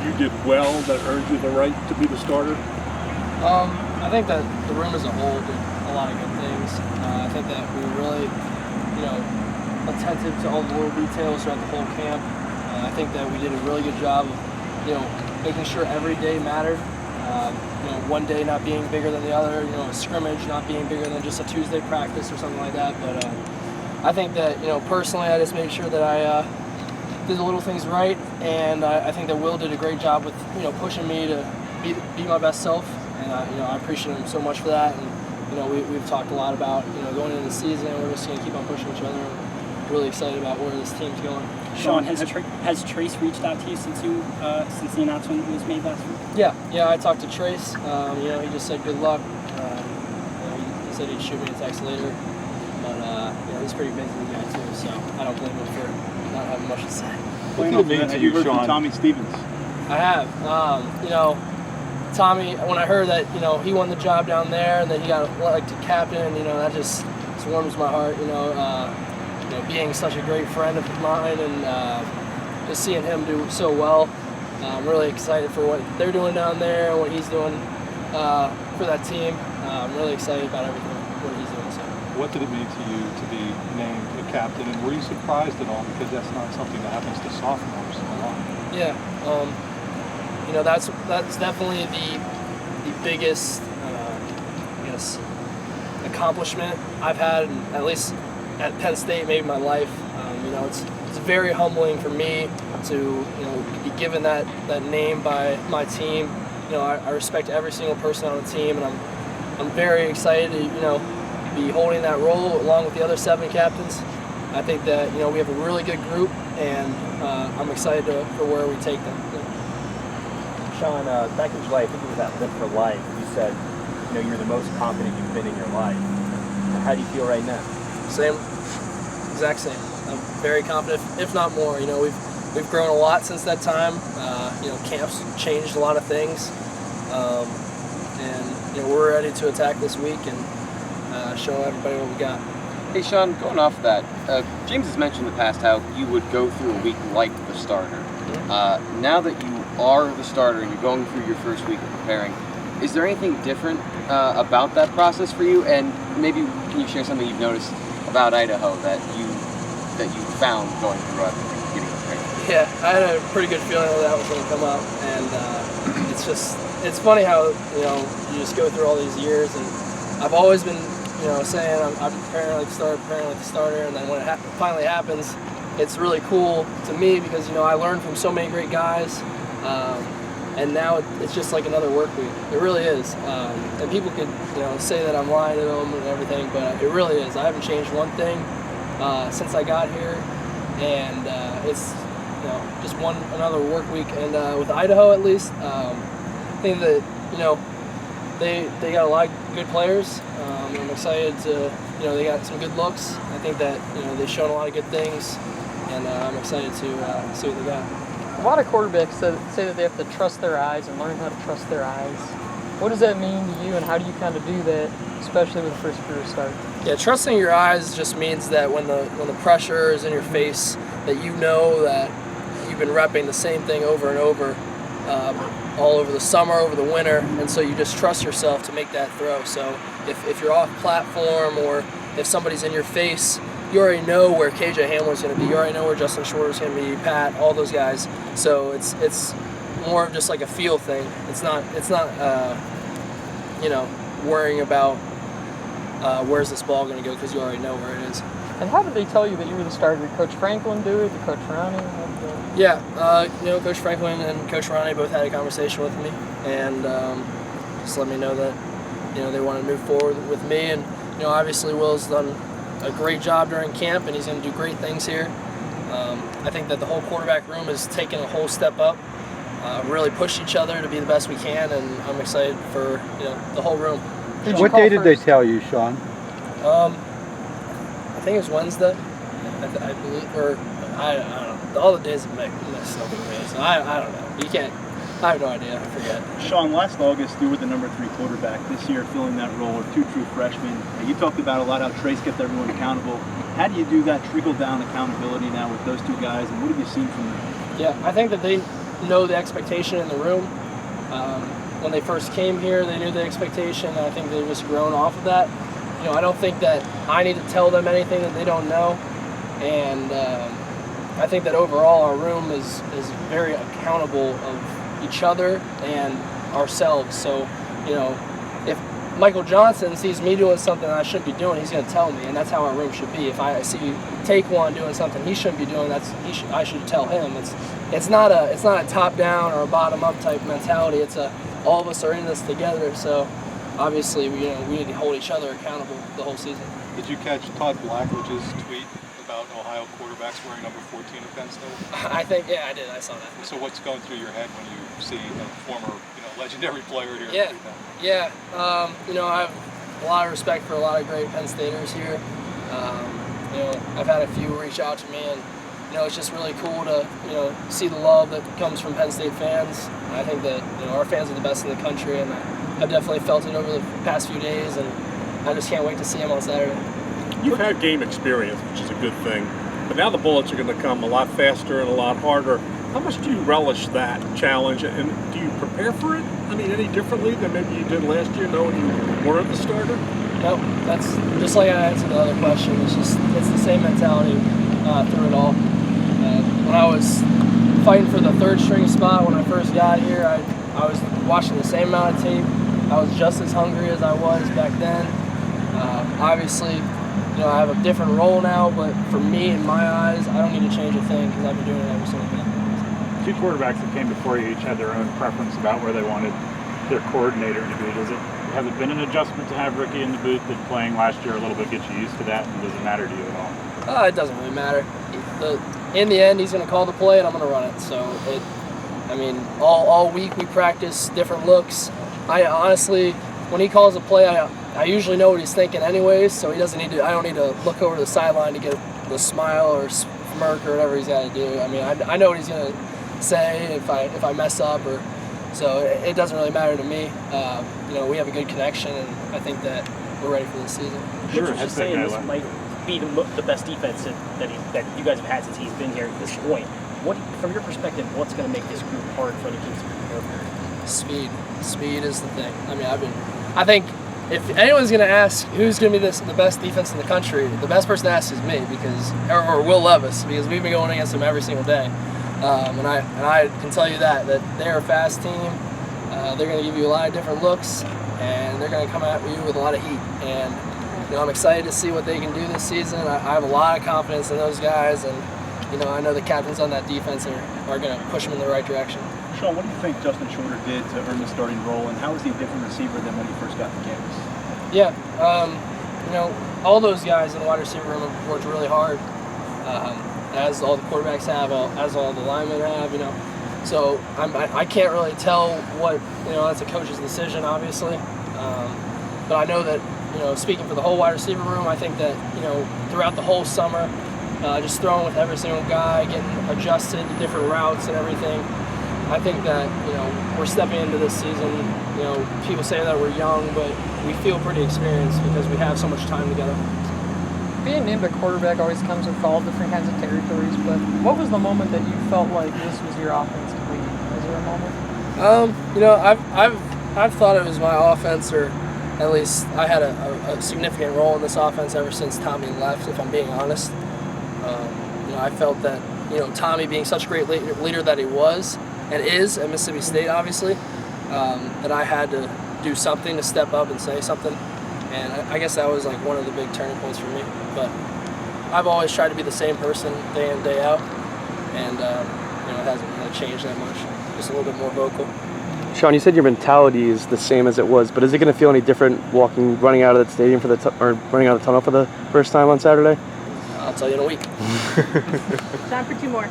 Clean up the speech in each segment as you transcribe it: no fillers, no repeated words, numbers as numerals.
you did well that earned you the right to be the starter? I think that the room as a whole did a lot of good things. I think that we were really, attentive to all the little details throughout the whole camp. I think that we did a really good job of, making sure every day mattered. One day not being bigger than the other, a scrimmage not being bigger than just a Tuesday practice or something like that. But I think that, personally, I just made sure that I did the little things right, and I think that Will did a great job with, pushing me to be my best self, and I appreciate him so much for that. And we've talked a lot about going into the season. We're just going to keep on pushing each other. I'm really excited about where this team's going. Sean, has Trace reached out to you since the announcement was made last week? Yeah, I talked to Trace. He just said good luck. He said he'd shoot me a text later, but he's a pretty busy guy too, so I don't blame him for not having much to say. What did it mean to you, Sean? Tommy Stevens. I have. Tommy, when I heard that he won the job down there and that he got elected captain, that just warms my heart. Being such a great friend of mine and just seeing him do so well. I'm really excited for what they're doing down there and what he's doing for that team. I'm really excited about everything, what he's doing. So. What did it mean to you to be named a captain, and were you surprised at all? Because that's not something that happens to sophomores a lot. Yeah, that's definitely the biggest, accomplishment I've had, at least at Penn State, maybe my life. It's very humbling for me to be given that name by my team. I respect every single person on the team, and I'm very excited to be holding that role along with the other 7 captains. I think that we have a really good group, and I'm excited for where we take them. Sean, back in July, I think it was at Live for Life, you said you're the most confident you've been in your life. How do you feel right now? Same, exact same. I'm very confident, if not more. We've grown a lot since that time. Camp's changed a lot of things, and we're ready to attack this week and show everybody what we got. Hey Sean, going off that, James has mentioned in the past how you would go through a week like the starter. Now that you are the starter and you're going through your first week of preparing, is there anything different about that process for you? And maybe can you share something you've noticed about Idaho that you found going through getting prepared? Yeah, I had a pretty good feeling that was going to come up, and it's funny how you just go through all these years, and I've always been saying I'm preparing like the starter, and then when it finally happens, it's really cool to me because I learned from so many great guys, and now it's just like another work week. It really is, and people could say that I'm lying to them and everything, but it really is. I haven't changed one thing since I got here, and it's just another work week. And with Idaho, at least, I think that they got a lot of good players. I'm excited to they got some good looks. I think that they've shown a lot of good things, and I'm excited to see what they got. A lot of quarterbacks say that they have to trust their eyes and learn how to trust their eyes. What does that mean to you, and how do you kind of do that, especially with the first career start? Yeah, trusting your eyes just means that when the pressure is in your face, that that you've been repping the same thing over and over, all over the summer, over the winter, and so you just trust yourself to make that throw. So if you're off platform or if somebody's in your face, you already know where KJ Hamler's going to be. You already know where Justin Shorter's going to be, Pat, all those guys. So it's more of just like a feel thing. It's not worrying about where's this ball going to go, because you already know where it is. And how did they tell you that you were the starter? Did Coach Franklin do it? Did Coach Ronnie? Yeah, Coach Franklin and Coach Ronnie both had a conversation with me, and just let me know that they want to move forward with me. And obviously Will's done a great job during camp, and he's going to do great things here. I think that the whole quarterback room has taken a whole step up, really pushed each other to be the best we can, and I'm excited for the whole room. What day did they tell you, Sean? I think it was Wednesday, I believe, or I don't know. All the days are mixed up with me, so I don't know. You can't. I have no idea. I forget. Sean, last August you were the number 3 quarterback. This year, filling that role are 2 true freshmen. You talked about a lot how Trace kept everyone accountable. How do you do that trickle-down accountability now with those 2 guys, and what have you seen from them? Yeah, I think that they know the expectation in the room. When they first came here, they knew the expectation, and I think they've just grown off of that. You know, I don't think that I need to tell them anything that they don't know, and I think that overall our room is very accountable of each other and ourselves. So, you know, if Michael Johnson sees me doing something that I shouldn't be doing, he's going to tell me, and that's how our room should be. If I see Taquan doing something he shouldn't be doing, I should tell him. It's not a top down or a bottom up type mentality. It's all of us are in this together. So obviously, we need to hold each other accountable the whole season. Did you catch Todd Blackledge's tweet about Ohio quarterbacks wearing number 14 at Penn State? I think, yeah, I did. I saw that. So what's going through your head when you see a former, legendary player here? Yeah. You know, I have a lot of respect for a lot of great Penn Staters here. You know, I've had a few reach out to me, and it's just really cool to see the love that comes from Penn State fans. I think that our fans are the best in the country, and I've definitely felt it over the past few days, and I just can't wait to see them on Saturday. You've had game experience, which is a good thing, but now the bullets are going to come a lot faster and a lot harder. How much do you relish that challenge, and do you prepare for it? I mean, any differently than maybe you did last year, knowing you weren't the starter? No, that's just like I answered the other question. It's the same mentality through it all. When I was fighting for the third string spot when I first got here, I was watching the same amount of tape. I was just as hungry as I was back then. Obviously, I have a different role now, but for me, in my eyes, I don't need to change a thing because I've been doing it every single day. Two quarterbacks that came before you each had their own preference about where they wanted their coordinator to be. Has it been an adjustment to have Ricky in the booth? Did playing last year a little bit get you used to that, and does it matter to you at all? It doesn't really matter. In the end, he's going to call the play, and I'm going to run it. So, all week we practice different looks. I honestly, when he calls a play, I usually know what he's thinking anyways, so he doesn't need to. I don't need to look over the sideline to get the smile or smirk or whatever he's got to do. I mean, I know what he's going to say if I mess up, so it doesn't really matter to me. We have a good connection, and I think that we're ready for this season. Sure, Richard's just saying this might be the best defense that you guys have had since he's been here at this point. What, from your perspective, what's going to make this group hard for the teams to prepare for? Speed is the thing. I mean, I think if anyone's going to ask who's going to be the best defense in the country, the best person to ask is me, or Will Levis, because we've been going against him every single day. And I can tell you that they're a fast team. They're going to give you a lot of different looks, and they're going to come at you with a lot of heat. And I'm excited to see what they can do this season. I have a lot of confidence in those guys, and I know the captains on that defense are going to push them in the right direction. Sean, what do you think Justin Shorter did to earn the starting role, and how is he a different receiver than when he first got to campus? Yeah, all those guys in the wide receiver room have worked really hard, as all the quarterbacks have, as all the linemen have. So I can't really tell what that's a coach's decision, obviously, but I know that speaking for the whole wide receiver room, I think that throughout the whole summer, just throwing with every single guy, getting adjusted to different routes and everything. I think that we're stepping into this season. People say that we're young, but we feel pretty experienced because we have so much time together. Being named a quarterback always comes with all different kinds of territories, but what was the moment that you felt like this was your offense to lead? Was there a moment? I've thought it was my offense, or at least I had a significant role in this offense ever since Tommy left, if I'm being honest. I felt that, Tommy being such a great leader that he was and is at Mississippi State, obviously, that I had to do something to step up and say something. And I guess that was like one of the big turning points for me. But I've always tried to be the same person day in, day out, and it hasn't really changed that much. Just a little bit more vocal. Sean, you said your mentality is the same as it was, but is it going to feel any different running out of the stadium or running out of the tunnel for the first time on Saturday? I'll tell you in a week. Time for two more.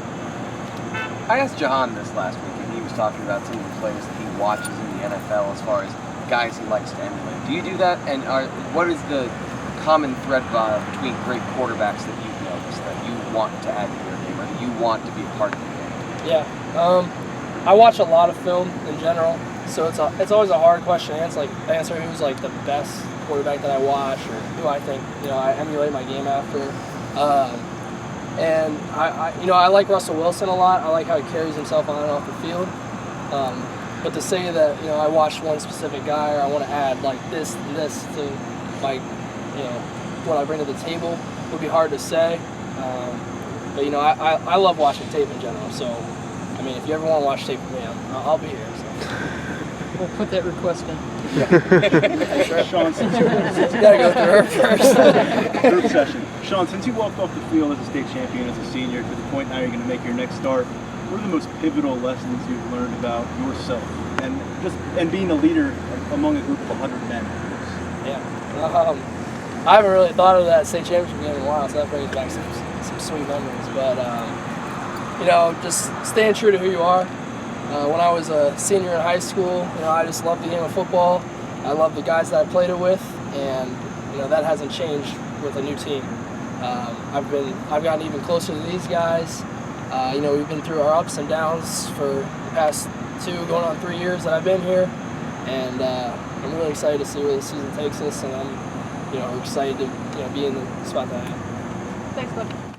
I asked Jahan this last week, and he was talking about some of the players that he watches in the NFL as far as guys he likes to emulate. Do you do that? And what is the common thread between great quarterbacks that you've noticed that you want to add to your game, or that you want to be a part of your game? Yeah, I watch a lot of film in general, so it's always a hard question to answer who's like the best quarterback that I watch, or who I think I emulate my game after. And I like Russell Wilson a lot. I like how he carries himself on and off the field. But to say that, I watched one specific guy, or I want to add like this to my, what I bring to the table would be hard to say. But I love watching tape in general. So, I mean, if you ever want to watch tape with me, I'll be here. So. We'll put that request in. Sean, since You gotta go through her first. Group session. Sean, since you walked off the field as a state champion as a senior to the point now you're going to make your next start, what are the most pivotal lessons you've learned about yourself and being a leader among a group of 100 men? Yeah. I haven't really thought of that state championship game in a while, so that brings back some sweet memories. But just staying true to who you are. When I was a senior in high school, I just loved the game of football. I love the guys that I played it with, and that hasn't changed with a new team. I've gotten even closer to these guys. We've been through our ups and downs for the past 2 going on 3 years that I've been here, and I'm really excited to see where the season takes us, and I'm excited to be in the spot that I am. Thanks, Cliff.